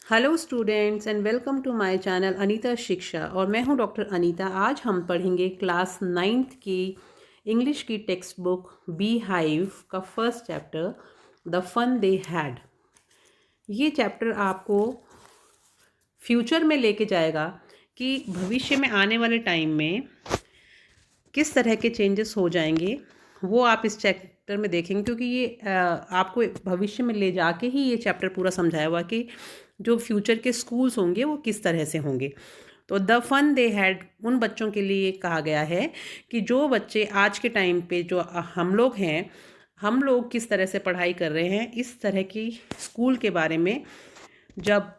Hello students and welcome to my channel Anita Shiksha. और मैं हूं डॉक्टर अनीता। आज हम पढ़ेंगे क्लास नाइन्थ की इंग्लिश की टेक्स्ट बुक बी हाइव का first chapter the fun they had. ये चैप्टर आपको फ्यूचर में लेके जाएगा कि भविष्य में आने वाले टाइम में किस तरह के चेंजेस हो जाएंगे, वो आप इस चैप्टर में देखेंगे। क्योंकि ये आपको भविष्य में ले जाके ही ये चैप्टर पूरा समझाया हुआ कि जो फ्यूचर के स्कूल्स होंगे वो किस तरह से होंगे। तो द फन दे हैड उन बच्चों के लिए कहा गया है कि जो बच्चे आज के टाइम पे जो हम लोग हैं, हम लोग किस तरह से पढ़ाई कर रहे हैं, इस तरह की स्कूल के बारे में। जब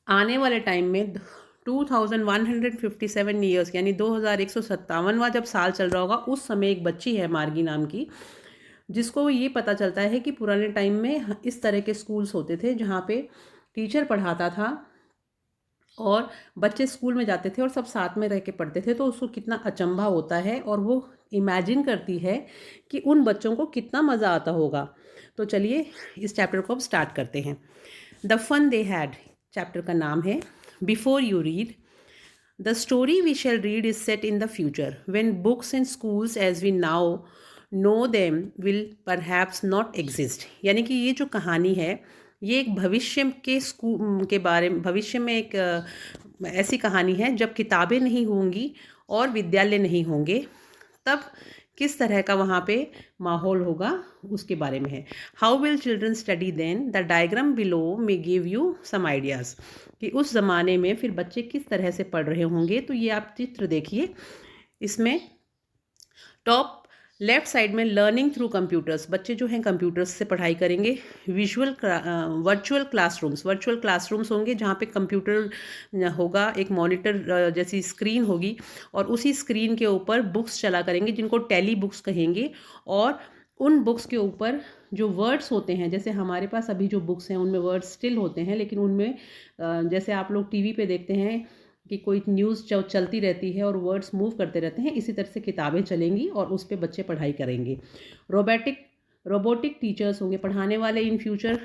आने वाले टाइम में 2157 ईयर्स यानी 2157वां जब साल चल रहा होगा, उस समय एक बच्ची है मार्गी नाम की, जिसको ये पता चलता है कि पुराने टाइम में इस तरह के स्कूल्स होते थे जहाँ पे टीचर पढ़ाता था और बच्चे स्कूल में जाते थे और सब साथ में रह के पढ़ते थे। तो उसको कितना अचंभा होता है और वो इमेजिन करती है कि उन बच्चों को कितना मज़ा आता होगा। तो चलिए इस चैप्टर को अब स्टार्ट करते हैं। The fun they had chapter का नाम है। Before you read, the story we shall read is set in the future, when books and schools as we now know them will perhaps not exist। यानी कि ये जो कहानी है ये एक भविष्य के स्कूल के बारे में, भविष्य में एक ऐसी कहानी है जब किताबें नहीं होंगी और विद्यालय नहीं होंगे, तब किस तरह का वहाँ पे माहौल होगा उसके बारे में है। How will children study then, the diagram below may give you some ideas. कि उस ज़माने में फिर बच्चे किस तरह से पढ़ रहे होंगे। तो ये आप चित्र देखिए, इसमें टॉप लेफ्ट साइड में लर्निंग थ्रू कंप्यूटर्स, बच्चे जो हैं कंप्यूटर्स से पढ़ाई करेंगे। वर्चुअल क्लासरूम्स होंगे जहाँ पे कंप्यूटर होगा, एक मॉनिटर जैसी स्क्रीन होगी और उसी स्क्रीन के ऊपर बुक्स चला करेंगे जिनको टेली बुक्स कहेंगे। और उन बुक्स के ऊपर जो वर्ड्स होते हैं, जैसे हमारे पास अभी जो बुक्स हैं उनमें वर्ड्स स्टिल होते हैं, लेकिन उनमें जैसे आप लोग टीवी पे देखते हैं कि कोई न्यूज़ चलती रहती है और वर्ड्स मूव करते रहते हैं, इसी तरह से किताबें चलेंगी और उस पर बच्चे पढ़ाई करेंगे। रोबोटिक टीचर्स होंगे पढ़ाने वाले। इन फ्यूचर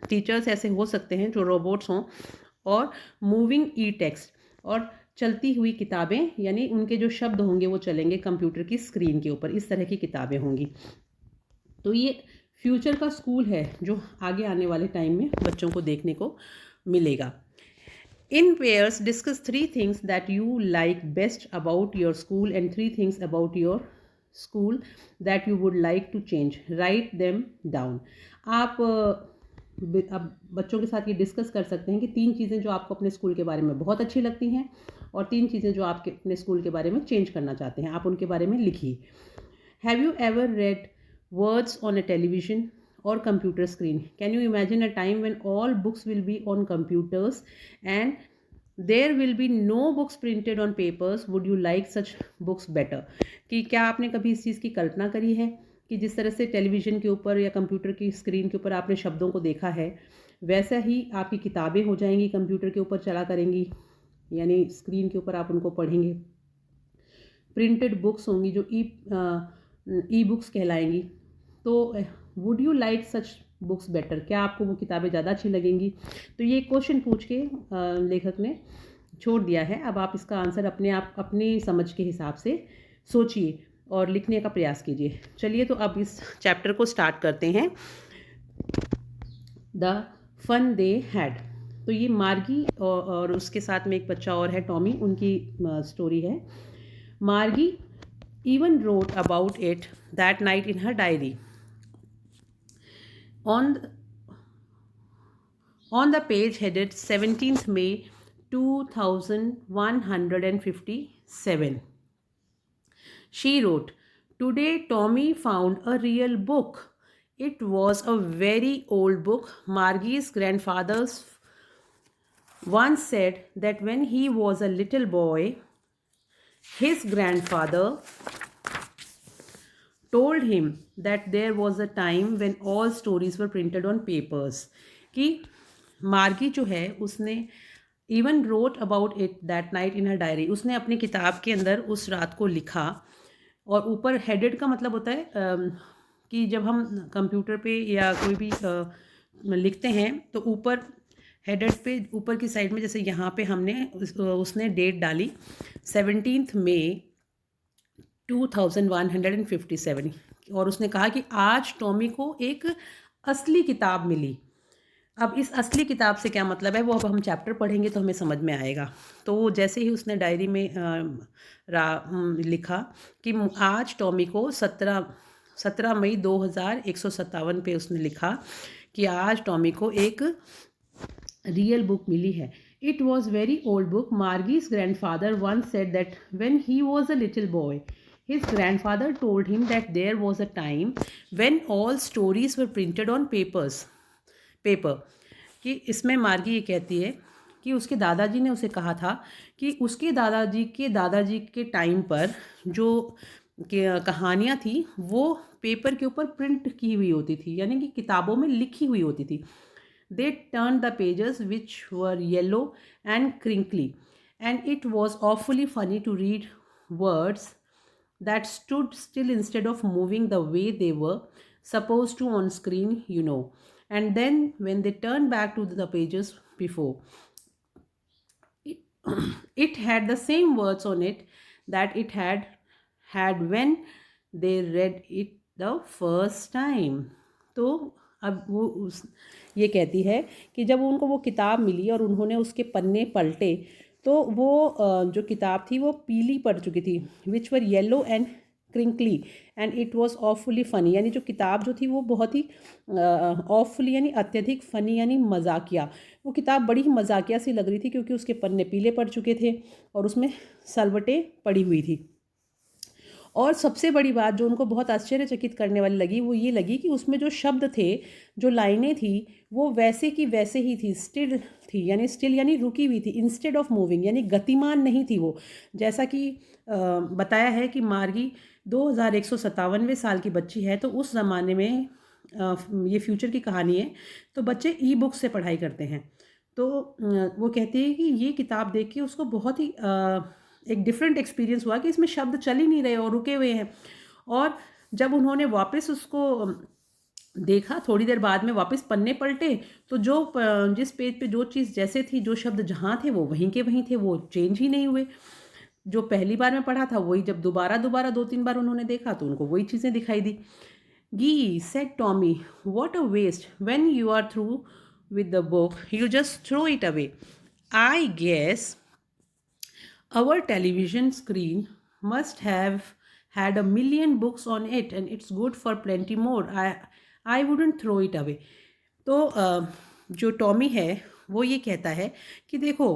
टीचर्स ऐसे हो सकते हैं जो रोबोट्स हों। और मूविंग ई टेक्स्ट, और चलती हुई किताबें, यानी उनके जो शब्द होंगे वो चलेंगे कंप्यूटर की स्क्रीन के ऊपर, इस तरह की किताबें होंगी। तो ये फ्यूचर का स्कूल है जो आगे आने वाले टाइम में बच्चों को देखने को मिलेगा। In pairs, discuss 3 things that you like best about your school and 3 things about your school that you would like to change. Write them down. आप अब बच्चों के साथ ये डिस्कस कर सकते हैं कि 3 चीज़ें जो आपको अपने स्कूल के बारे में बहुत अच्छी लगती हैं और 3 चीज़ें जो आपके अपने स्कूल के बारे में चेंज करना चाहते हैं, आप उनके बारे में लिखिए। Have you ever read words on a television or computer screen? Can you imagine a time when all books will be on computers and there will be no books printed on papers? Would you like such books better? कि क्या आपने कभी इस चीज़ की कल्पना करी है कि जिस तरह से टेलीविज़न के ऊपर या कंप्यूटर की स्क्रीन के ऊपर आपने शब्दों को देखा है, वैसा ही आपकी किताबें हो जाएंगी, कंप्यूटर के ऊपर चला करेंगी, यानी स्क्रीन के ऊपर आप उनको पढ़ेंगे। प्रिंटेड बुक्स होंगी जो ई बुक्स कहलाएंगी। तो would you like such books better, क्या आपको वो किताबें ज़्यादा अच्छी लगेंगी? तो ये क्वेश्चन पूछ के लेखक ने छोड़ दिया है। अब आप इसका आंसर आप अपनी समझ के हिसाब से सोचिए और लिखने का प्रयास कीजिए। चलिए तो अब इस चैप्टर को स्टार्ट करते हैं। The fun they had. तो ये मार्गी और उसके साथ में एक बच्चा और है टॉमी, उनकी स्टोरी है। मार्गी even wrote about it that night in her diary. On the, on the page headed 17th May 2157, she wrote, "Today Tommy found a real book. It was a very old book. Margie's grandfather once said that when he was a little boy, his grandfather told him that there was a time when all stories were printed on papers." कि मार्गी जो है उसने even wrote about it that night in her diary, उसने अपनी किताब के अंदर उस रात को लिखा। और ऊपर हेडेड का मतलब होता है कि जब हम कंप्यूटर पे या कोई भी लिखते हैं तो ऊपर हेडर पे ऊपर की साइड में जैसे यहाँ पे हमने उसने डेट डाली 17 मई 2157 और उसने कहा कि आज टॉमी को एक असली किताब मिली। अब इस असली किताब से क्या मतलब है वो अब हम चैप्टर पढ़ेंगे तो हमें समझ में आएगा। तो जैसे ही उसने डायरी में लिखा कि आज टॉमी को 17 मई 2157 पे उसने लिखा कि आज टॉमी को एक रियल बुक मिली है। It was very old book. Margie's grandfather once said that when he was a little boy, his grandfather told him that there was a time when all stories were printed on paper. कि इसमें मार्गी ये कहती है कि उसके दादाजी ने उसे कहा था कि उसके दादाजी के टाइम पर जो कहानियाँ थी वो पेपर के ऊपर प्रिंट की हुई होती थी, यानी कि किताबों में लिखी हुई होती थी। They turned the pages which were yellow and crinkly, and it was awfully funny to read words that stood still instead of moving the way they were supposed to on screen, you know. And then when they turned back to the pages before, it, it had the same words on it that it had when they read it the first time. तो अब वो ये कहती है कि जब उनको वो किताब मिली और उन्होंने उसके पन्ने पलटे तो वो जो किताब थी वो पीली पड़ चुकी थी, which were yellow and crinkly and it was awfully funny, यानी जो किताब जो थी वो बहुत ही ऑफुली यानी अत्यधिक फ़नी यानी मजाकिया, वो किताब बड़ी ही मजाकिया सी लग रही थी क्योंकि उसके पन्ने पीले पड़ चुके थे और उसमें सलवटें पड़ी हुई थी। और सबसे बड़ी बात जो उनको बहुत आश्चर्यचकित करने वाली लगी वो ये लगी कि उसमें जो शब्द थे, जो लाइनें थी, वो वैसे की वैसे ही थी, स्टिल थी, यानी स्टिल यानी रुकी हुई थी, इंस्टेड ऑफ मूविंग यानी गतिमान नहीं थी वो। जैसा कि बताया है कि मार्गी 2157वें साल की बच्ची है, तो उस ज़माने में ये फ्यूचर की कहानी है, तो बच्चे ई बुक से पढ़ाई करते हैं। तो वो कहती है कि ये किताब देख के उसको बहुत ही एक डिफरेंट एक्सपीरियंस हुआ कि इसमें शब्द चल ही नहीं रहे और रुके हुए हैं। और जब उन्होंने वापस उसको देखा, थोड़ी देर बाद में वापस पन्ने पलटे, तो जो जिस पेज पे जो चीज़ जैसे थी, जो शब्द जहाँ थे वो वहीं के वहीं थे, वो चेंज ही नहीं हुए। जो पहली बार में पढ़ा था वही जब दोबारा 2-3 बार उन्होंने देखा तो उनको वही चीज़ें दिखाई दी। Gee said Tommy, what a waste, when you are through with the book, you just throw it away. I guess our television screen must have had a million books on it and it's good for plenty more. I wouldn't throw it away. तो जो Tommy है वो ये कहता है कि देखो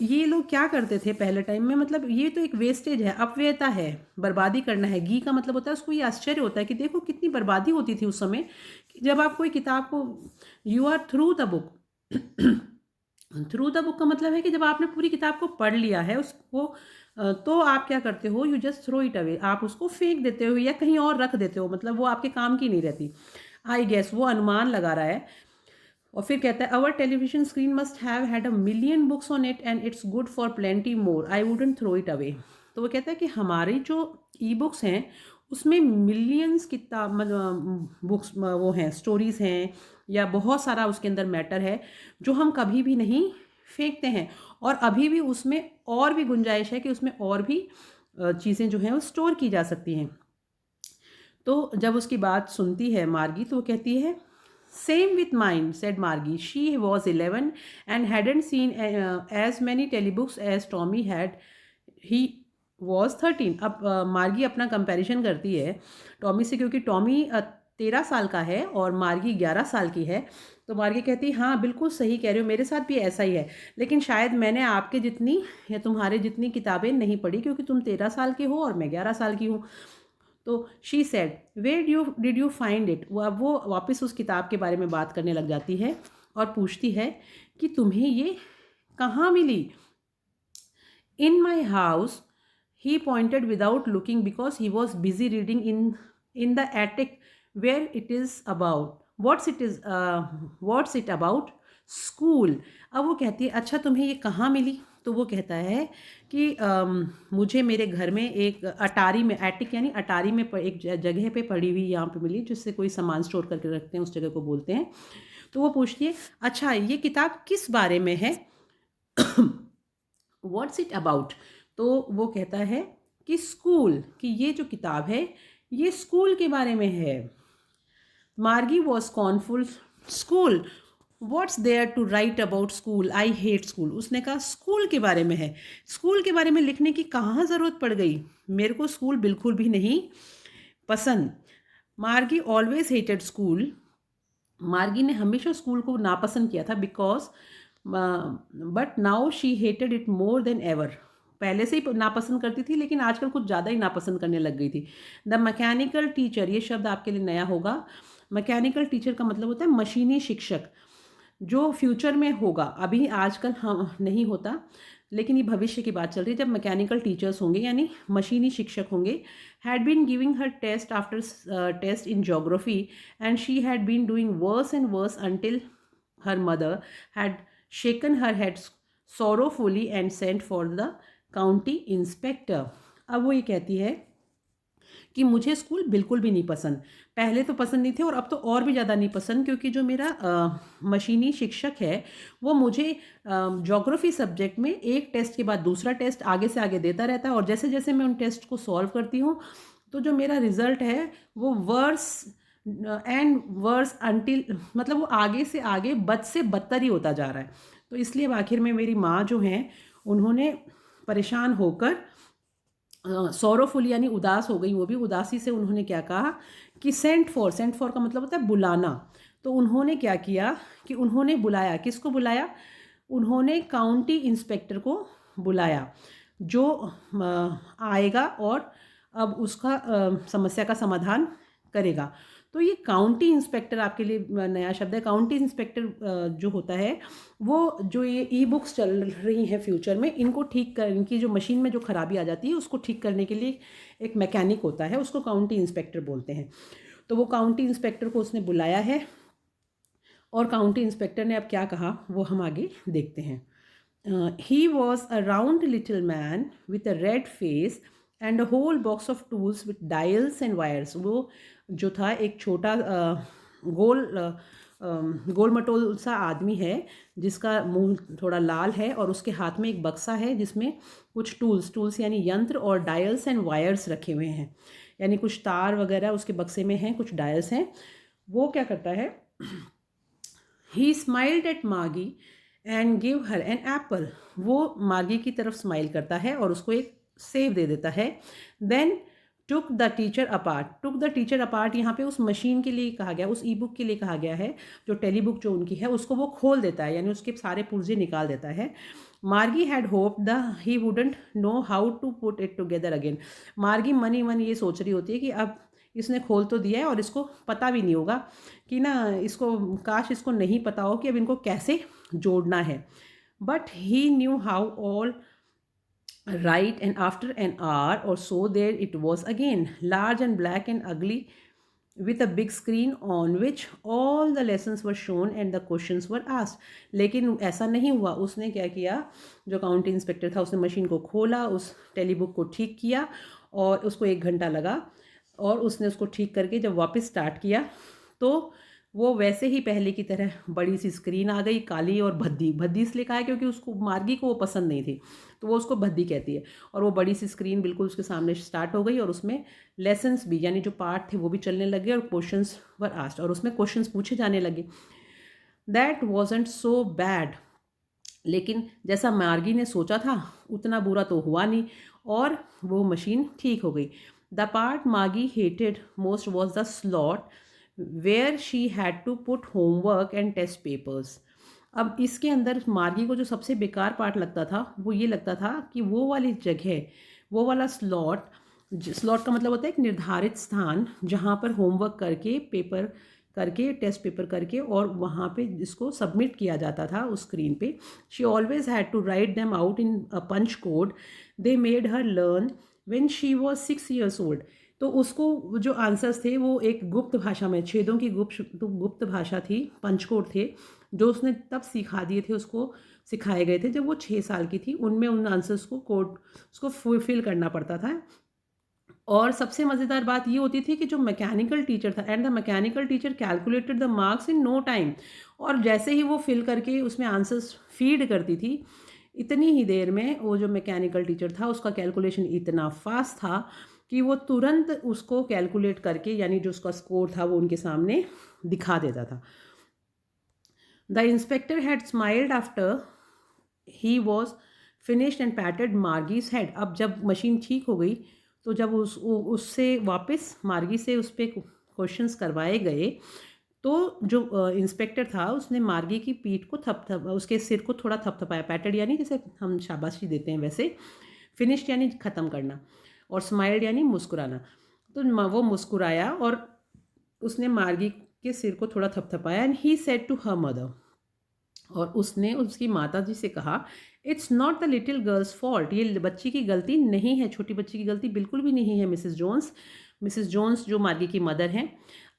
ये लोग क्या करते थे पहले टाइम में, मतलब ये तो एक वेस्टेज है, अपव्ययता है, बर्बादी करना है। गी का मतलब होता है उसको ये आश्चर्य होता है कि देखो कितनी बर्बादी होती थी उस समय, जब आप कोई किताब को you are through the book through the book का मतलब है कि जब आपने पूरी किताब को पढ़ लिया है उसको तो आप क्या करते हो, you just throw it away, आप उसको फेंक देते हो या कहीं और रख देते हो, मतलब वो आपके काम की नहीं रहती। आई गेस वो अनुमान लगा रहा है। और फिर कहता है our television screen must have had a million books on it and it's good for plenty more, I wouldn't throw it away. तो वो कहता है कि हमारी जो ई बुक्स हैं उसमें मिलियंस किताब बुक्स वो हैं, स्टोरीज़ हैं या बहुत सारा उसके अंदर मैटर है जो हम कभी भी नहीं फेंकते हैं, और अभी भी उसमें और भी गुंजाइश है कि उसमें और भी चीज़ें जो हैं वो स्टोर की जा सकती हैं। तो जब उसकी बात सुनती है मार्गी तो वो कहती है same with mine said Margie, she was 11 and hadn't seen as many telebooks as Tommy had, he was 13। अब मार्गी अपना कंपैरिजन करती है टॉमी से, क्योंकि टॉमी 13 साल का है और मार्गी 11 साल की है। तो मार्गी कहती है हाँ बिल्कुल सही कह रहे हो, मेरे साथ भी ऐसा ही है, लेकिन शायद मैंने आपके जितनी या तुम्हारे जितनी किताबें नहीं पढ़ी क्योंकि तुम 13 साल के हो और मैं 11 साल की हूँ। तो she said where did you find it, वो वापस उस किताब के बारे में बात करने लग जाती है और पूछती है कि तुम्हें ये कहाँ मिली। In my house, he pointed without looking because he was busy reading in the attic where it is about what's it about school। अब वो कहती है अच्छा तुम्हें ये कहाँ मिली, तो वो कहता है कि मुझे मेरे घर में एक अटारी में, एटिक यानी अटारी में एक जगह पे पड़ी हुई यहाँ पे मिली जिससे कोई सामान स्टोर करके रखते हैं, उस जगह को बोलते हैं। तो वो पूछती है, अच्छा ये किताब किस बारे में है? What's it about? तो वो कहता है कि स्कूल, कि ये जो किताब है ये स्कूल के बारे में है। Margie was scornful, school, what's there to write about school, I hate school. उसने कहा स्कूल के बारे में है, स्कूल के बारे में लिखने की कहाँ ज़रूरत पड़ गई, मेरे को स्कूल बिल्कुल भी नहीं पसंद। मार्गी ऑलवेज हेटेड स्कूल, मार्गी ने हमेशा स्कूल को नापसंद किया था, because but now she hated it more than ever. पहले से ही नापसंद करती थी लेकिन आजकल कुछ ज़्यादा ही नापसंद करने लग गई थी। द मैकेनिकल टीचर, ये शब्द आपके लिए नया होगा। मैकेनिकल टीचर का मतलब होता है मशीनी शिक्षक, जो फ्यूचर में होगा, अभी आजकल हम नहीं होता, लेकिन ये भविष्य की बात चल रही है जब मैकेनिकल टीचर्स होंगे यानी मशीनी शिक्षक होंगे। Had been giving her test after test in geography and she had been doing worse and worse until her mother had shaken her head sorrowfully and sent for the county inspector. अब वो ये कहती है कि मुझे school बिल्कुल भी नहीं पसंद, पहले तो पसंद नहीं थे और अब तो और भी ज़्यादा नहीं पसंद, क्योंकि जो मेरा मशीनी शिक्षक है वो मुझे ज्योग्राफी सब्जेक्ट में एक टेस्ट के बाद दूसरा टेस्ट आगे से आगे देता रहता है, और जैसे जैसे मैं उन टेस्ट को सॉल्व करती हूँ तो जो मेरा रिज़ल्ट है वो वर्स एंड वर्स अंटिल, मतलब वो आगे से आगे बद से बदतर ही होता जा रहा है। तो इसलिए अब आखिर में मेरी माँ जो हैं उन्होंने परेशान होकर सौरवफुल यानी उदास हो गई, वो भी उदासी से उन्होंने क्या कहा कि सेंट फॉर का मतलब होता है बुलाना। तो उन्होंने क्या किया कि उन्होंने बुलाया, किसको बुलाया? उन्होंने काउंटी इंस्पेक्टर को बुलाया, जो आएगा और अब उसका समस्या का समाधान करेगा। तो ये काउंटी इंस्पेक्टर आपके लिए नया शब्द है। काउंटी इंस्पेक्टर जो होता है वो, जो ये ई बुक्स चल रही हैं फ्यूचर में, इनको ठीक कर, इनकी जो मशीन में जो खराबी आ जाती है उसको ठीक करने के लिए एक मैकेनिक होता है, उसको काउंटी इंस्पेक्टर बोलते हैं। तो वो काउंटी इंस्पेक्टर को उसने बुलाया है, और काउंटी इंस्पेक्टर ने अब क्या कहा वो हम आगे देखते हैं। He was a round little man with a red face and a whole box of tools with dials and wires. वो जो था एक छोटा गोल गोल मटोल सा आदमी है जिसका मुंह थोड़ा लाल है, और उसके हाथ में एक बक्सा है जिसमें कुछ टूल्स यानी यंत्र और डायल्स एंड वायर्स रखे हुए हैं, यानी कुछ तार वगैरह उसके बक्से में हैं, कुछ डायल्स हैं। वो क्या करता है, he smiled at Margie and give her an apple. वो मार्गी की तरफ स्माइल करता है और उसको एक सेब दे देता है। Then took the teacher apart, took the teacher apart यहाँ पे उस मशीन के लिए कहा गया, उस ई बुक के लिए कहा गया है, जो टेली बुक जो उनकी है उसको वो खोल देता है, यानी उसके सारे पुर्जे निकाल देता है। Margie had hope the he wouldn't know how to put it together again. Margie मन ही मन ये सोच रही होती है कि अब इसने खोल तो दिया है और इसको पता भी नहीं होगा कि ना, इसको काश इसको नहीं पता हो कि अब इनको कैसे जोड़ना है। But he knew how all right, and after an hour or so there it was again, large and black and ugly, with a big screen on which all the lessons were shown and the questions were asked। लेकिन ऐसा नहीं हुआ, उसने क्या किया, जो county inspector था उसने मशीन को खोला, उस टेलीबुक को ठीक किया, और उसको 1 घंटा लगा, और उसने उसको ठीक करके जब वापस स्टार्ट किया तो वो वैसे ही पहले की तरह बड़ी सी स्क्रीन आ गई, काली और भद्दी। भद्दी इसलिए कहा है क्योंकि उसको मार्गी को वो पसंद नहीं थी, तो वो उसको भद्दी कहती है। और वो बड़ी सी स्क्रीन बिल्कुल उसके सामने स्टार्ट हो गई, और उसमें लेसन्स भी, यानी जो पार्ट थे वो भी चलने लगे, और क्वेश्चंस वर आस्क्ड, और उसमें क्वेश्चंस पूछे जाने लगे। दैट वॉजंट सो बैड, लेकिन जैसा मार्गी ने सोचा था उतना बुरा तो हुआ नहीं, और वो मशीन ठीक हो गई। The part Margie hated most was the slot where she had to put homework and test papers. अब इसके अंदर मार्गी को जो सबसे बेकार पार्ट लगता था वो ये लगता था कि वो वाली जगह, वो वाला स्लॉट, स्लॉट का मतलब होता है एक निर्धारित स्थान जहाँ पर होमवर्क करके, पेपर करके, टेस्ट पेपर करके, और वहाँ पे इसको सबमिट किया जाता था उस स्क्रीन पे। She always had to write them out in a punch code they made her learn when she was 6 years old। तो उसको जो आंसर्स थे वो एक गुप्त भाषा में, छेदों की गुप्त भाषा थी, पंचकोड थे, जो उसने तब सिखा दिए थे, उसको सिखाए गए थे जब वो 6 साल की थी। उनमें उन आंसर्स को कोड उसको फुलफिल करना पड़ता था, और सबसे मज़ेदार बात ये होती थी कि जो मैकेनिकल टीचर था, and the mechanical teacher calculated the marks in no time, और जैसे ही वो फिल करके उसमें आंसर्स फीड करती थी, इतनी ही देर में वो जो मैकेनिकल टीचर था उसका कैलकुलेशन इतना फास्ट था कि वो तुरंत उसको कैलकुलेट करके, यानी जो उसका स्कोर था वो उनके सामने दिखा देता था। The inspector had smiled after he was finished and patted Margie's head. अब जब मशीन ठीक हो गई तो जब उससे वापस मार्गी से उस पर क्वेश्चंस करवाए गए, तो जो इंस्पेक्टर था उसने मार्गी की पीठ को उसके सिर को थोड़ा थपथपाया। पैटेड यानी जैसे हम शाबाशी देते हैं वैसे, फिनिश्ड यानी ख़त्म करना, और स्माइल्ड यानी मुस्कुराना। तो वो मुस्कुराया और उसने मार्गी के सिर को थोड़ा थपथपाया, and he said to her mother, और उसने उसकी माता जी से कहा, it's not the little girl's fault, ये बच्ची की गलती नहीं है, छोटी बच्ची की गलती बिल्कुल भी नहीं है मिसेस जोन्स जो मार्गी की मदर हैं।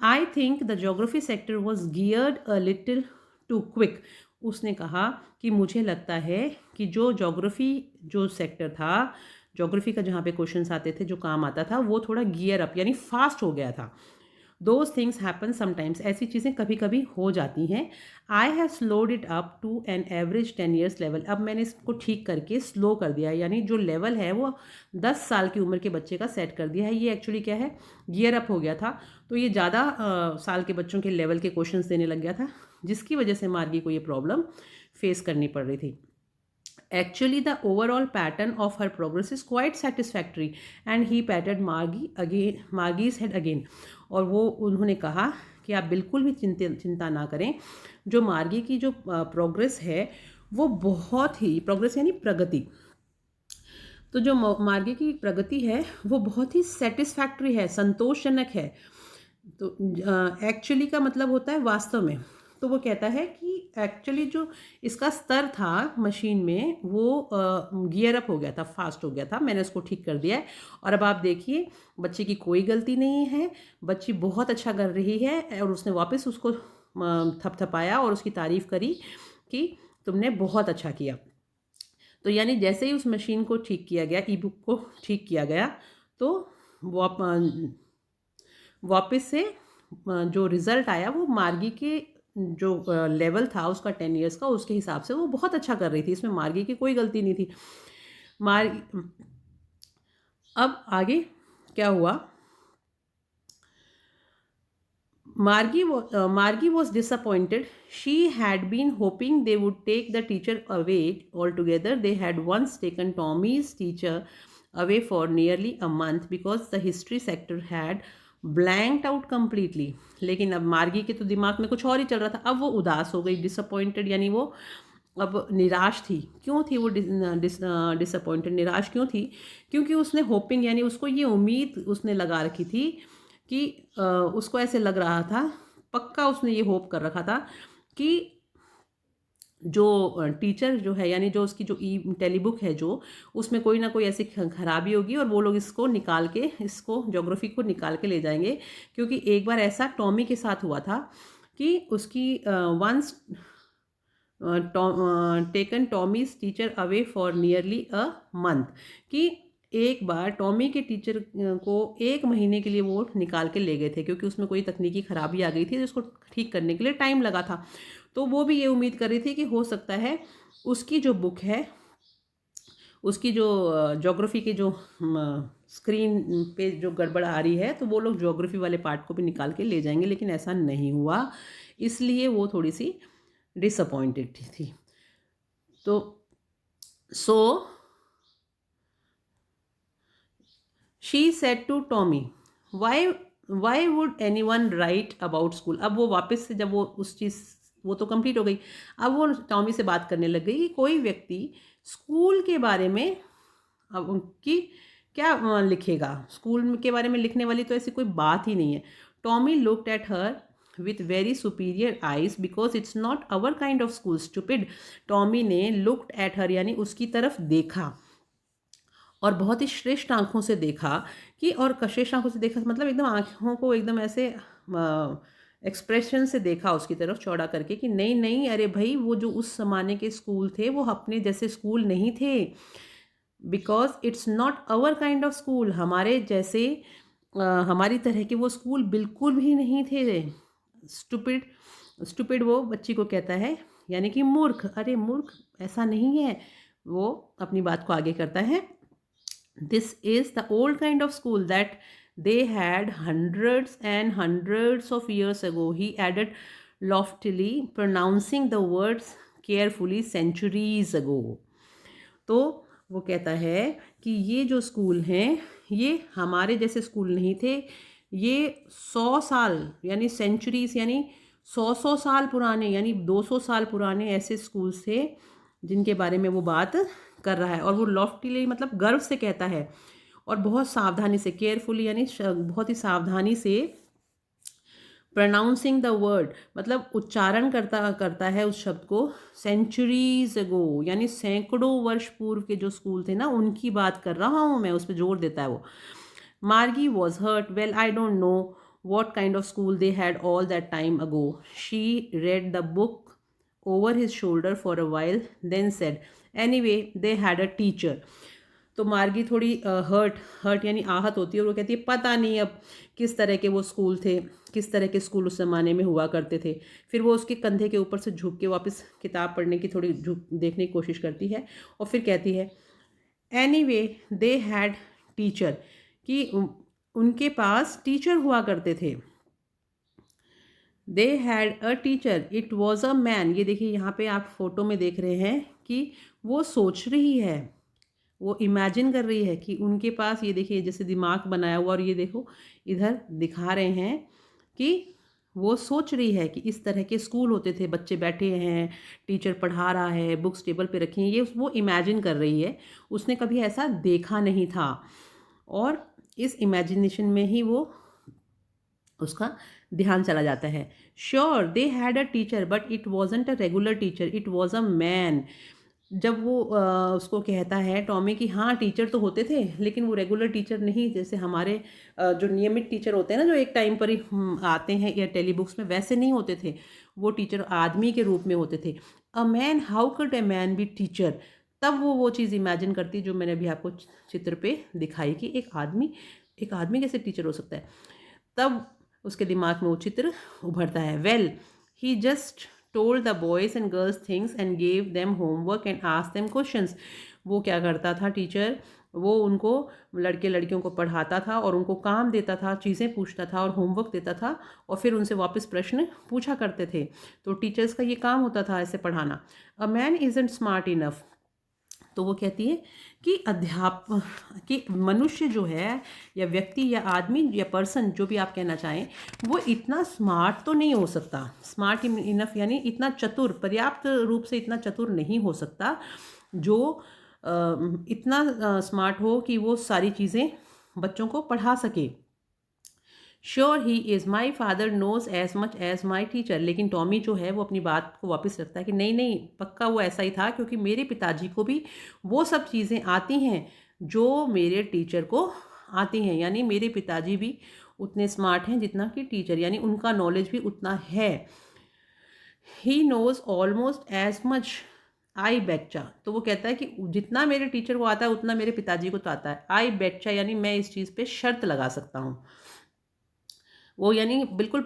I think the geography sector was geared a little too quick. उसने कहा कि मुझे लगता है कि जो जोग्राफी जो सेक्टर था, जोग्राफी का जहाँ पे क्वेश्चंस आते थे, जो काम आता था, वो थोड़ा गियर अप यानी फास्ट हो गया था। दोज थिंग्स हैपन समटाइम्स, ऐसी चीज़ें कभी कभी हो जाती हैं। I have slowed it up to an average 10 years level. अब मैंने इसको ठीक करके स्लो कर दिया, यानी जो लेवल है वो 10 साल की उम्र के बच्चे का सेट कर दिया है। ये एक्चुअली क्या है, गियर अप हो गया था, तो ये ज़्यादा साल के बच्चों के लेवल के क्वेश्चंस देने लग गया था, जिसकी वजह से मार्गी को ये प्रॉब्लम फेस करनी पड़ रही थी। Actually, the overall pattern of her progress is quite satisfactory, and he patted Margie's head again. और वो उन्होंने कहा कि आप बिल्कुल भी चिंता ना करें, जो मार्गी की जो प्रोग्रेस है वो बहुत ही, प्रोग्रेस यानी प्रगति, तो जो मार्गी की प्रगति है वो बहुत ही सेटिस्फैक्ट्री है, संतोषजनक है। तो एक्चुअली का मतलब होता है वास्तव में। तो वो कहता है कि एक्चुअली जो इसका स्तर था मशीन में वो गियर अप हो गया था, फास्ट हो गया था, मैंने उसको ठीक कर दिया है, और अब आप देखिए बच्चे की कोई गलती नहीं है, बच्ची बहुत अच्छा कर रही है। और उसने वापस उसको थपथपाया और उसकी तारीफ़ करी कि तुमने बहुत अच्छा किया। तो यानी जैसे ही उस मशीन को ठीक किया गया, ई बुक को ठीक किया गया, तो वापस से जो रिज़ल्ट आया वो मार्गी के जो लेवल था उसका 10 ईयर्स का, उसके हिसाब से वो बहुत अच्छा कर रही थी, इसमें मार्गी की कोई गलती नहीं थी। अब आगे क्या हुआ, Margie was disappointed. She had been hoping they would take the teacher away altogether. They had once taken Tommy's teacher away for nearly a month because the history sector had blanked out completely. लेकिन अब मार्गी के तो दिमाग में कुछ और ही चल रहा था, अब वो उदास हो गई, डिसअपॉइंटेड, यानी वो अब निराश थी। क्यों थी वो डिसअपॉइंटेड, निराश क्यों थी? क्योंकि उसने होपिंग यानी उसको ये उम्मीद उसने लगा रखी थी कि उसको ऐसे लग रहा था, पक्का उसने ये होप कर रखा था कि जो टीचर जो है, यानी जो उसकी जो ई टेलीबुक है, जो उसमें कोई ना कोई ऐसी खराबी होगी और वो लोग इसको निकाल के, इसको ज्योग्राफी को निकाल के ले जाएंगे। क्योंकि एक बार ऐसा टॉमी के साथ हुआ था कि उसकी once taken Tommy's teacher away for nearly a month, कि एक बार टॉमी के टीचर को 1 महीने के लिए वो निकाल के ले गए थे, क्योंकि उसमें कोई तकनीकी खराबी आ गई थी जिसको ठीक करने के लिए टाइम लगा था। तो वो भी ये उम्मीद कर रही थी कि हो सकता है उसकी जो बुक है, उसकी जो ज्योग्राफी की जो स्क्रीन पे जो गड़बड़ आ रही है, तो वो लोग ज्योग्राफी वाले पार्ट को भी निकाल के ले जाएंगे, लेकिन ऐसा नहीं हुआ, इसलिए वो थोड़ी सी डिसअपॉइंटेड थी। तो so she said to Tommy, why would anyone write about school. अब वो वापस से, जब वो उस चीज़, वो तो कंप्लीट हो गई, अब वो टॉमी से बात करने लग गई कि कोई व्यक्ति स्कूल के बारे में अब उनकी क्या लिखेगा, स्कूल के बारे में लिखने वाली तो ऐसी कोई बात ही नहीं है। Tommy looked at her with very superior eyes because it's not our kind of school, stupid। Tommy ने looked at her यानी उसकी तरफ देखा, और बहुत ही श्रेष्ठ आंखों से देखा, कि और श्रेष्ठ आंखों से देखा मतलब एकदम आंखों को एकदम ऐसे एक्सप्रेशन से देखा उसकी तरफ चौड़ा करके, कि नहीं नहीं, अरे भाई, वो जो उस ज़माने के स्कूल थे वो अपने जैसे स्कूल नहीं थे। Because it's not our kind of school, हमारे जैसे हमारी तरह के वो स्कूल बिल्कुल भी नहीं थे। स्टूपिड, स्टूपिड वो बच्ची को कहता है, यानी कि मूर्ख। अरे मूर्ख ऐसा नहीं है। वो अपनी बात को आगे करता है, this is the old kind of school that they had hundreds and hundreds of years ago, he added loftily, pronouncing the words carefully, centuries ago. तो वो कहता है कि ये जो स्कूल हैं ये हमारे जैसे स्कूल नहीं थे, ये 100 साल यानी सेंचुरीज यानी 100 साल पुराने यानी 200 साल पुराने ऐसे स्कूल्स थे जिनके बारे में वो बात कर रहा है। और वो लॉफ्टीली मतलब गर्व से कहता है और बहुत सावधानी से, केयरफुली यानी बहुत ही सावधानी से, प्रोनाउंसिंग द वर्ड मतलब उच्चारण करता करता है उस शब्द को, सेंचुरीज अगो यानी सैकड़ों वर्ष पूर्व के जो स्कूल थे ना उनकी बात कर रहा हूँ मैं, उस पर जोर देता है वो। Margie was hurt, well I don't know what kind of school they had all that time ago. She read the book over his shoulder for a while, then said, anyway, they had a teacher. तो मार्गी थोड़ी hurt यानी आहत होती है और वो कहती है पता नहीं अब किस तरह के वो स्कूल थे, किस तरह के स्कूल उस ज़माने में हुआ करते थे। फिर वो उसके कंधे के ऊपर से झुक के वापस किताब पढ़ने की थोड़ी झुक देखने की कोशिश करती है और फिर कहती है एनीवे दे हैड टीचर, कि उनके पास टीचर हुआ करते थे। दे had a teacher, it was a man. ये देखिए यहाँ पे आप फोटो में देख रहे हैं कि वो सोच रही है, वो इमेजिन कर रही है कि उनके पास, ये देखिए जैसे दिमाग बनाया हुआ, और ये देखो इधर दिखा रहे हैं कि वो सोच रही है कि इस तरह के स्कूल होते थे, बच्चे बैठे हैं, टीचर पढ़ा रहा है, बुक्स टेबल पे रखी हैं, ये वो इमेजिन कर रही है। उसने कभी ऐसा देखा नहीं था और इस इमेजिनेशन में ही वो उसका ध्यान चला जाता है। Sure they had a teacher but it wasn't a regular teacher, it was a man. जब वो उसको कहता है टॉमी कि हाँ टीचर तो होते थे लेकिन वो रेगुलर टीचर नहीं, जैसे हमारे जो नियमित टीचर होते हैं ना जो एक टाइम पर ही आते हैं या टेली बुक्स में, वैसे नहीं होते थे। वो टीचर आदमी के रूप में होते थे। A man, how could a man B teacher. तब वो चीज़ इमेजिन करती जो मैंने अभी आपको चित्र पे दिखाई कि एक आदमी कैसे टीचर हो सकता है। तब उसके दिमाग में वो चित्र उभरता है। Well he just told the boys and girls things and gave them homework and asked them questions. वो क्या करता था टीचर, वो उनको लड़के लड़कियों को पढ़ाता था और उनको काम देता था, चीज़ें पूछता था और होमवर्क देता था और फिर उनसे वापस प्रश्न पूछा करते थे। तो टीचर्स का ये काम होता था ऐसे पढ़ाना। A man isn't smart enough, तो वो कहती है कि कि मनुष्य जो है या व्यक्ति या आदमी या पर्सन जो भी आप कहना चाहें, वो इतना स्मार्ट तो नहीं हो सकता। स्मार्ट इनफ यानी इतना चतुर, पर्याप्त रूप से इतना चतुर नहीं हो सकता जो इतना स्मार्ट हो कि वो सारी चीज़ें बच्चों को पढ़ा सके। Sure he is, my father knows as much as my teacher. लेकिन टॉमी जो है वो अपनी बात को वापस रखता है कि नहीं नहीं, पक्का वो ऐसा ही था क्योंकि मेरे पिताजी को भी वो सब चीज़ें आती हैं जो मेरे टीचर को आती हैं। यानी मेरे पिताजी भी उतने स्मार्ट हैं जितना कि टीचर, यानी उनका नॉलेज भी उतना है। He knows almost as much I बेच्चा, तो वो कहता है कि जितना मेरे टीचर को आता है उतना मेरे पिताजी को तो आता है। आई बेच्चा यानी मैं इस चीज़ पे शर्त लगा सकता हूँ। वो यानी बिल्कुल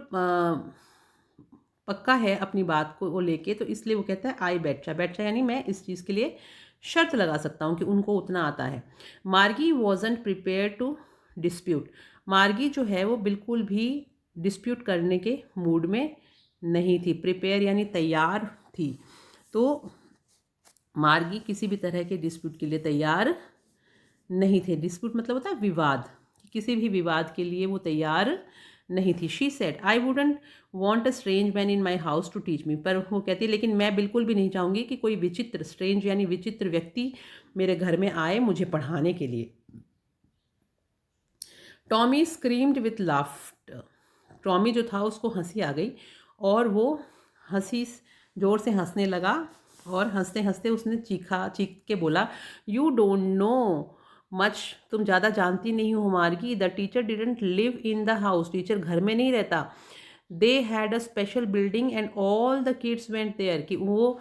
पक्का है अपनी बात को वो लेके, तो इसलिए वो कहता है आई बेच्चा। बेच्चा यानी मैं इस चीज़ के लिए शर्त लगा सकता हूँ कि उनको उतना आता है। मार्गी वॉजंट प्रिपेयर टू डिस्प्यूट, मार्गी जो है वो बिल्कुल भी डिस्प्यूट करने के मूड में नहीं थी। प्रिपेयर यानी तैयार थी। तो मार्गी किसी भी तरह के डिस्प्यूट के लिए तैयार नहीं थे। डिस्प्यूट मतलब होता है विवाद, किसी भी विवाद के लिए वो तैयार नहीं थी। She said I wouldn't want a strange man in my house to teach me, पर वो कहती है लेकिन मैं बिल्कुल भी नहीं चाहूँगी कि कोई विचित्र, स्ट्रेंज यानी विचित्र व्यक्ति मेरे घर में आए मुझे पढ़ाने के लिए। Tommy screamed with laughter, Tommy जो था उसको हंसी आ गई और वो हंसी जोर से हंसने लगा और हंसते हंसते उसने चीख के बोला, यू डोंट नो मच, तुम ज़्यादा जानती नहीं हो Margie. The teacher didn't live in the house, teacher घर में नहीं रहता। They had a special building and all the kids went there, कि वो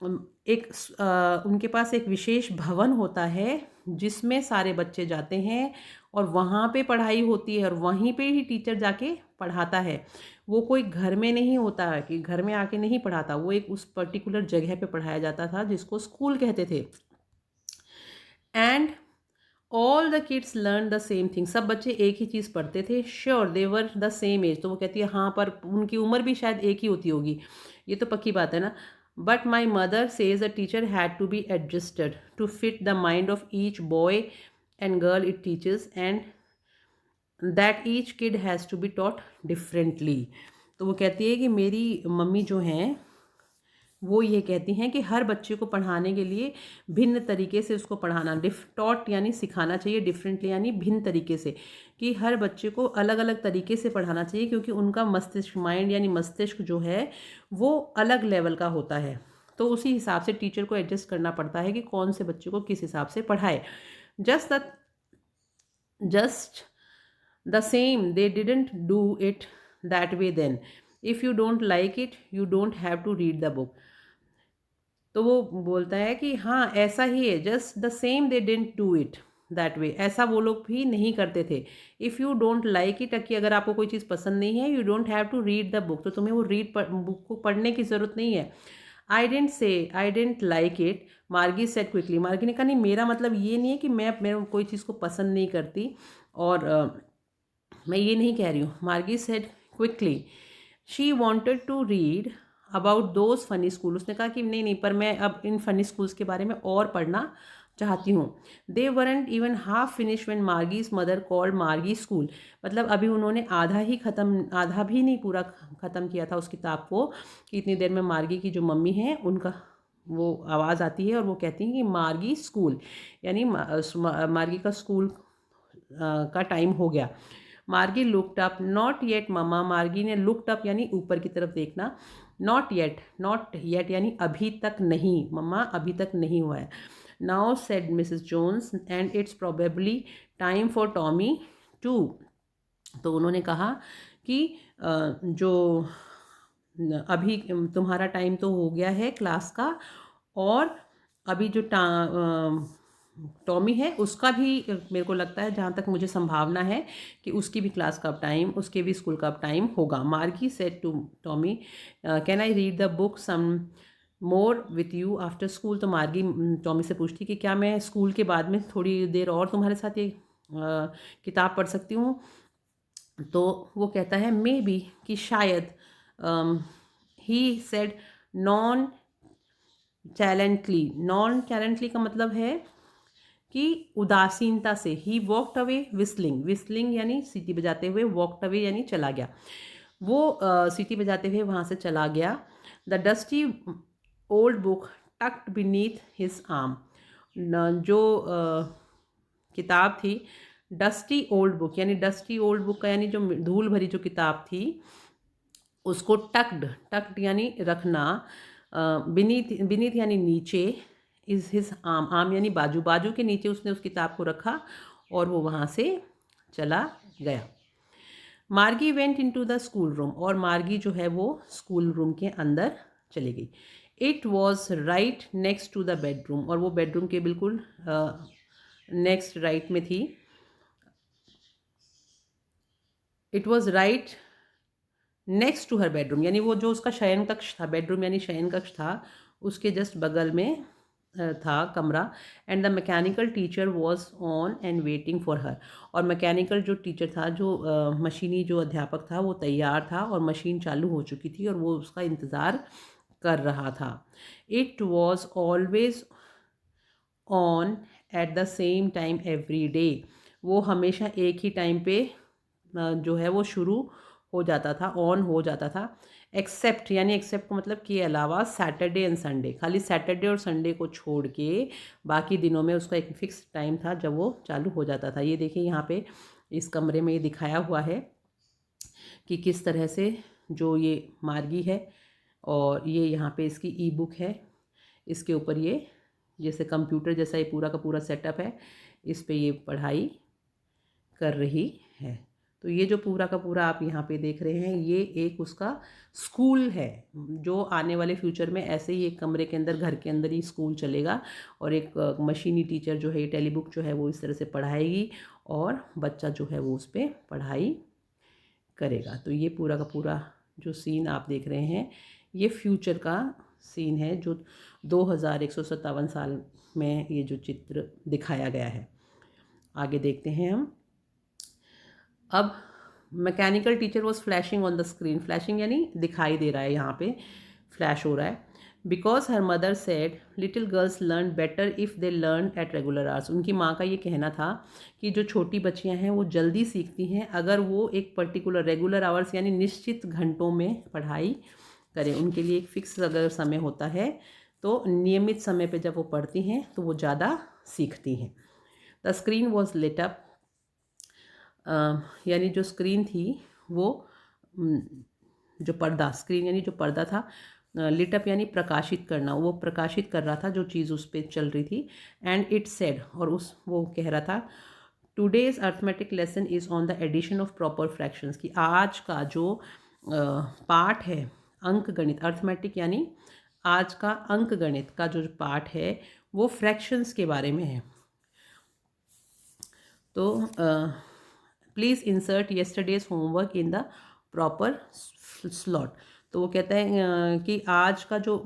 उनके पास एक विशेष भवन होता है जिसमें सारे बच्चे जाते हैं और वहाँ पे पढ़ाई होती है और वहीं पे ही टीचर जाके पढ़ाता है। वो कोई घर में नहीं होता है कि घर में आके नहीं पढ़ाता, वो एक उस पर्टिकुलर जगह पे पढ़ाया जाता था जिसको स्कूल कहते थे। And all the kids learn the same thing, सब बच्चे एक ही चीज़ पढ़ते थे। Sure they were the same age, तो वो कहती है हाँ पर उनकी उम्र भी शायद एक ही होती होगी, ये तो पक्की बात है ना। But my mother says the teacher had to be adjusted to fit the mind of each boy and girl it teachers and that each kid has to be taught differently. तो वो कहती है कि मेरी मम्मी जो हैं वो ये कहती हैं कि हर बच्चे को पढ़ाने के लिए भिन्न तरीके से उसको पढ़ाना, टॉट यानी सिखाना चाहिए, डिफरेंटली यानी भिन्न तरीके से, कि हर बच्चे को अलग अलग तरीके से पढ़ाना चाहिए क्योंकि उनका मस्तिष्क, माइंड यानी मस्तिष्क जो है वो अलग लेवल का होता है। तो उसी हिसाब से टीचर को एडजस्ट करना पड़ता है कि कौन से बच्चे को किस हिसाब से पढ़ाए। Just the same they didn't do it that way then, if you don't like it you don't have to read the book. तो वो बोलता है कि हाँ ऐसा ही है, just the same they didn't do it that way, ऐसा वो लोग भी नहीं करते थे। If you don't like it, कि अगर आपको कोई चीज़ पसंद नहीं है, you don't have to read the book, तो तुम्हें वो बुक को पढ़ने की ज़रूरत नहीं है। आई डेंट लाइक इट, मार्गी सेड क्विकली, मार्गी ने कहा नहीं मेरा मतलब ये नहीं है कि मैं कोई चीज़ को पसंद नहीं करती, और मैं ये नहीं कह रही हूँ। Margie said quickly she wanted to read about those funny school, उसने कहा कि नहीं नहीं पर मैं अब इन फ़नी स्कूल्स के बारे में और पढ़ना चाहती हूँ। They weren't even half finished when Margie's mother called Margie school, मतलब अभी उन्होंने आधा भी नहीं पूरा ख़त्म किया था उस किताब को कि इतनी देर में मार्गी की जो मम्मी है उनका वो आवाज़ आती है और वो कहती हैं कि मार्गी स्कूल, यानी मार्गी का स्कूल का टाइम हो गया। मार्गी लुकड अप, नॉट येट मम्मा, मार्गी ने लुकड अप यानी ऊपर की तरफ देखना, नॉट येट यानी अभी तक नहीं, मम्मा अभी तक नहीं हुआ है। Now said Mrs Jones and it's probably time for Tommy to, तो उन्होंने कहा कि जो अभी तुम्हारा टाइम तो हो गया है क्लास का, और अभी जो टॉमी है उसका भी मेरे को लगता है, जहाँ तक मुझे संभावना है कि उसकी भी क्लास का टाइम, उसके भी स्कूल का टाइम होगा। Margie said to Tommy can I read the book some more with you after school, तो मार्गी टॉमी से पूछती कि क्या मैं स्कूल के बाद में थोड़ी देर और तुम्हारे साथ ये किताब पढ़ सकती हूँ। तो वो कहता है मे बी, कि शायद। ही सेड नॉन चैलेंटली का मतलब है कि उदासीनता से। ही वॉकड अवे विस्लिंग यानी सीटी बजाते हुए, वॉकड अवे यानी चला गया, वो सीटी बजाते हुए वहाँ से चला गया। The dusty old book tucked beneath his arm, जो किताब थी डस्टी ओल्ड बुक, यानी डस्टी ओल्ड बुक का यानी जो धूल भरी जो किताब थी उसको टक्ड यानी रखना, बीनीथ यानी नीचे, इज हिज आर्म यानी बाजू के नीचे उसने उस किताब को रखा और वो वहाँ से चला गया। मार्गी went into the school room, और मार्गी जो है वो स्कूल रूम के अंदर चली गई। It was right next to the bedroom, और वो बेडरूम के बिल्कुल नेक्स्ट राइट में थी। It was right next to her bedroom, यानी वो जो उसका शयन कक्ष था, बेडरूम यानी शयन कक्ष था, उसके जस्ट बगल में था कमरा। And the mechanical teacher was on and waiting for her, और मैकेनिकल जो टीचर था, जो मशीनी जो अध्यापक था, वो तैयार था और मशीन चालू हो चुकी थी और वो उसका इंतज़ार कर रहा था। It was always on at the same time every day, वो हमेशा एक ही टाइम पे जो है वो शुरू हो जाता था, ऑन हो जाता था। एक्सेप्ट यानी एक्सेप्ट का मतलब के अलावा, सैटरडे एंड संडे, खाली सैटरडे और संडे को छोड़ के बाकी दिनों में उसका एक फिक्स टाइम था जब वो चालू हो जाता था। ये देखिए यहाँ पे इस कमरे में ये दिखाया हुआ है कि किस तरह से जो ये मार्गी है, और ये यहाँ पे इसकी ई बुक है, इसके ऊपर ये जैसे कंप्यूटर जैसा ये पूरा का पूरा सेटअप है, इस पे ये पढ़ाई कर रही है। तो ये जो पूरा का पूरा आप यहाँ पे देख रहे हैं, ये एक उसका स्कूल है, जो आने वाले फ्यूचर में ऐसे ही एक कमरे के अंदर, घर के अंदर ही स्कूल चलेगा, और एक मशीनी टीचर जो है, टेली बुक जो है वो इस तरह से पढ़ाएगी, और बच्चा जो है वो उस पर पढ़ाई करेगा। तो ये पूरा का पूरा जो सीन आप देख रहे हैं, ये फ्यूचर का सीन है, जो 2157 साल में ये जो चित्र दिखाया गया है। आगे देखते हैं हम। अब mechanical teacher was flashing on the screen, flashing यानी दिखाई दे रहा है, यहाँ पे फ्लैश हो रहा है। Because her mother said little girls learn better if they learn at regular hours. उनकी माँ का ये कहना था कि जो छोटी बच्चियाँ हैं वो जल्दी सीखती हैं अगर वो एक पर्टिकुलर रेगुलर आवर्स यानी निश्चित घंटों में पढ़ाई करें। उनके लिए एक फिक्स अगर समय होता है तो नियमित समय पे जब वो पढ़ती हैं तो वो ज़्यादा सीखती हैं। The screen was lit up, यानी जो स्क्रीन थी वो जो पर्दा, स्क्रीन यानी जो पर्दा था, लिटअप यानी प्रकाशित करना, वो प्रकाशित कर रहा था जो चीज़ उस पर चल रही थी। एंड इट सेड, और उस वो कह रहा था, today's arithmetic lesson is on the addition of proper fractions, कि आज का जो पाठ है अंक गणित, अर्थमेटिक यानी आज का अंक गणित का जो पाठ है वो फ्रैक्शंस के बारे में है। तो please insert yesterday's homework in the proper slot. तो वो कहता है कि आज का जो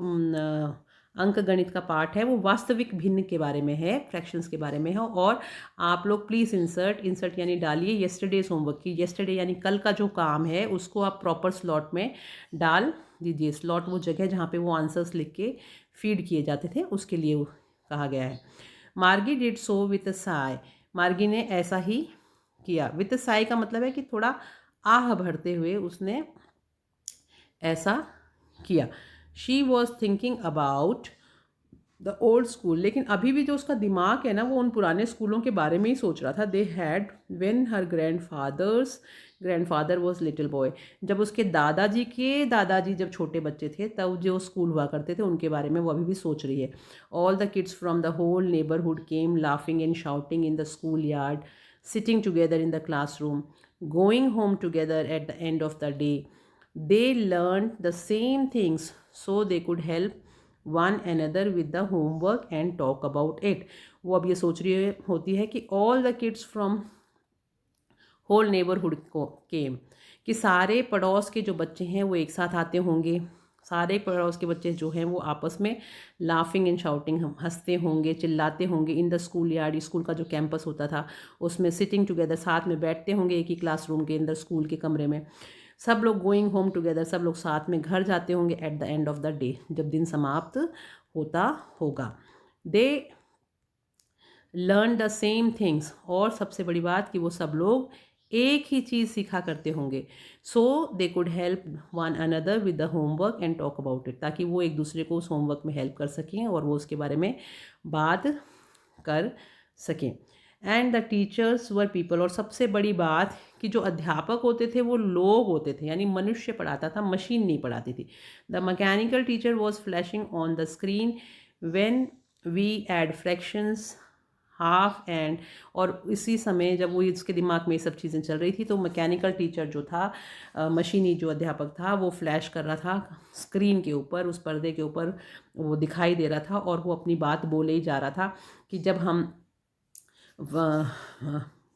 अंक गणित का पाठ है वो वास्तविक भिन्न के बारे में है, फ्रैक्शंस के बारे में है, और आप लोग प्लीज़ इंसर्ट यानी डालिए येस्टरडेज होमवर्क की, येस्टरडे यानी कल का जो काम है उसको आप प्रॉपर स्लॉट में डाल दीजिए। स्लॉट वो जगह जहाँ पे वो आंसर्स लिख के फीड किए जाते थे, उसके लिए कहा गया है। मार्गी did so with a Sai, मार्गी ने ऐसा ही किया। विथ अ साय का मतलब है कि थोड़ा आह भरते हुए उसने ऐसा किया। She was thinking about the old school, लेकिन अभी भी जो उसका दिमाग है ना वो उन पुराने स्कूलों के बारे में ही सोच रहा था। They had when her grandfather was little boy, जब उसके दादाजी जब छोटे बच्चे थे तब जो स्कूल हुआ करते थे उनके बारे में वो अभी भी सोच रही है। All the kids from the whole neighbourhood came laughing and shouting in the school yard, sitting together in the classroom, going home together at the end of the day. They learned the same things so they could help one another with the homework and talk about it. वो अब ये सोच रही होती है कि all the kids from whole neighborhood को came, कि सारे पड़ोस के जो बच्चे हैं वो एक साथ आते होंगे, सारे पड़ोस के बच्चे जो हैं वो आपस में लाफिंग एंड शाउटिंग हंसते होंगे, चिल्लाते होंगे। इन द स्कूल यार्ड, स्कूल का जो कैंपस होता था उसमें सिटिंग टुगेदर, साथ में बैठते होंगे एक ही क्लासरूम के अंदर, स्कूल के कमरे में। सब लोग गोइंग होम टुगेदर, सब लोग साथ में घर जाते होंगे। At the end of the day, जब दिन समाप्त होता होगा। They learn the same things, और सबसे बड़ी बात कि वो सब लोग एक ही चीज़ सीखा करते होंगे। So they could help one another with the homework and talk about it, ताकि वो एक दूसरे को उस होमवर्क में हेल्प कर सकें और वो उसके बारे में बात कर सकें। And the teachers were people, और सबसे बड़ी बात कि जो अध्यापक होते थे वो लोग होते थे, यानी मनुष्य पढ़ाता था, मशीन नहीं पढ़ाती थी। The mechanical teacher was flashing on the screen when we add fractions half and, और इसी समय जब वो इसके दिमाग में ये सब चीज़ें चल रही थी तो मैकेनिकल टीचर जो था, मशीनी जो अध्यापक था, वो फ्लैश कर रहा था स्क्रीन के ऊपर, उस पर्दे के ऊपर वो दिखाई दे रहा था, और वो अपनी बात बोले ही जा रहा था कि जब हम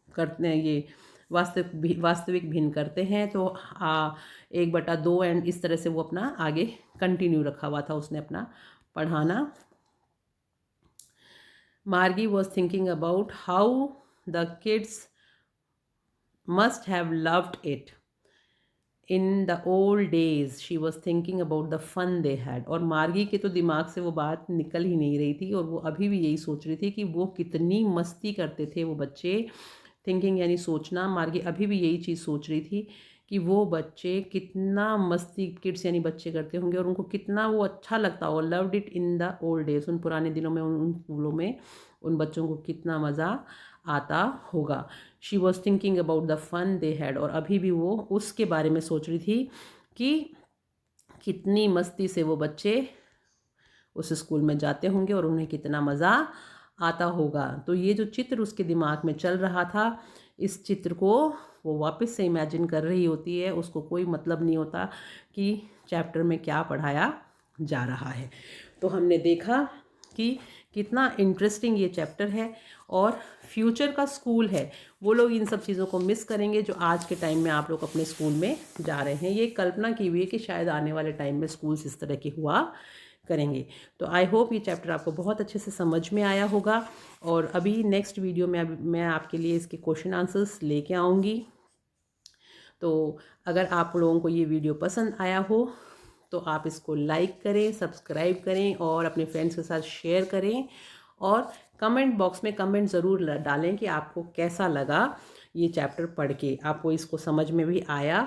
करते हैं ये वास्तविक भिन्न करते हैं तो 1/2 एंड इस तरह से वो अपना आगे कंटिन्यू रखा हुआ था उसने अपना पढ़ाना। Margie was thinking about how the kids must have loved it in the old days. She was thinking about the fun they had. और मार्गी के तो दिमाग से वो बात निकल ही नहीं रही थी, और वो अभी भी यही सोच रही थी कि वो कितनी मस्ती करते थे वो बच्चे। थिंकिंग यानी सोचना, मार्गी अभी भी यही चीज़ सोच रही थी कि वो बच्चे कितना मस्ती, किड्स यानी बच्चे, करते होंगे और उनको कितना वो अच्छा लगता होगा। Loved it in the old days, उन पुराने दिनों में उन स्कूलों में उन बच्चों को कितना मज़ा आता होगा। She was thinking about the fun they had, और अभी भी वो उसके बारे में सोच रही थी कि कितनी मस्ती से वो बच्चे उस स्कूल में जाते होंगे और उन्हें कितना मज़ा आता होगा। तो ये जो चित्र उसके दिमाग में चल रहा था, इस चित्र को वो वापस से इमेजिन कर रही होती है, उसको कोई मतलब नहीं होता कि चैप्टर में क्या पढ़ाया जा रहा है। तो हमने देखा कि कितना इंटरेस्टिंग ये चैप्टर है, और फ्यूचर का स्कूल है वो लोग इन सब चीज़ों को मिस करेंगे जो आज के टाइम में आप लोग अपने स्कूल में जा रहे हैं। ये कल्पना की हुई है कि शायद आने वाले टाइम में स्कूल्स इस तरह के हुआ करेंगे। तो आई होप ये चैप्टर आपको बहुत अच्छे से समझ में आया होगा, और अभी नेक्स्ट वीडियो में मैं आपके लिए इसके क्वेश्चन आंसर्स लेके आऊँगी। तो अगर आप लोगों को ये वीडियो पसंद आया हो तो आप इसको लाइक करें, सब्सक्राइब करें और अपने फ्रेंड्स के साथ शेयर करें, और कमेंट बॉक्स में कमेंट ज़रूर डालें कि आपको कैसा लगा ये चैप्टर पढ़ के, आपको इसको समझ में भी आया।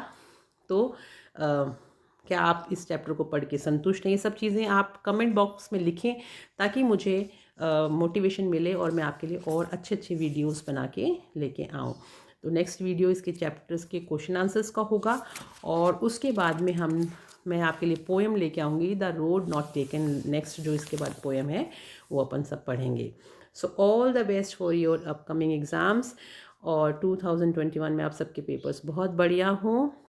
तो क्या आप इस चैप्टर को पढ़ के संतुष्ट हैं? ये सब चीज़ें आप कमेंट बॉक्स में लिखें ताकि मुझे मोटिवेशन मिले और मैं आपके लिए और अच्छे अच्छे वीडियोस बना के लेके आऊँ। तो नेक्स्ट वीडियो इसके चैप्टर्स के क्वेश्चन आंसर्स का होगा, और उसके बाद में मैं आपके लिए पोएम लेके आऊँगी, the road not taken. Next जो इसके बाद पोएम है वो अपन सब पढ़ेंगे। So all the best for your upcoming exams, और 2021 में आप सबके पेपर्स बहुत बढ़िया हों।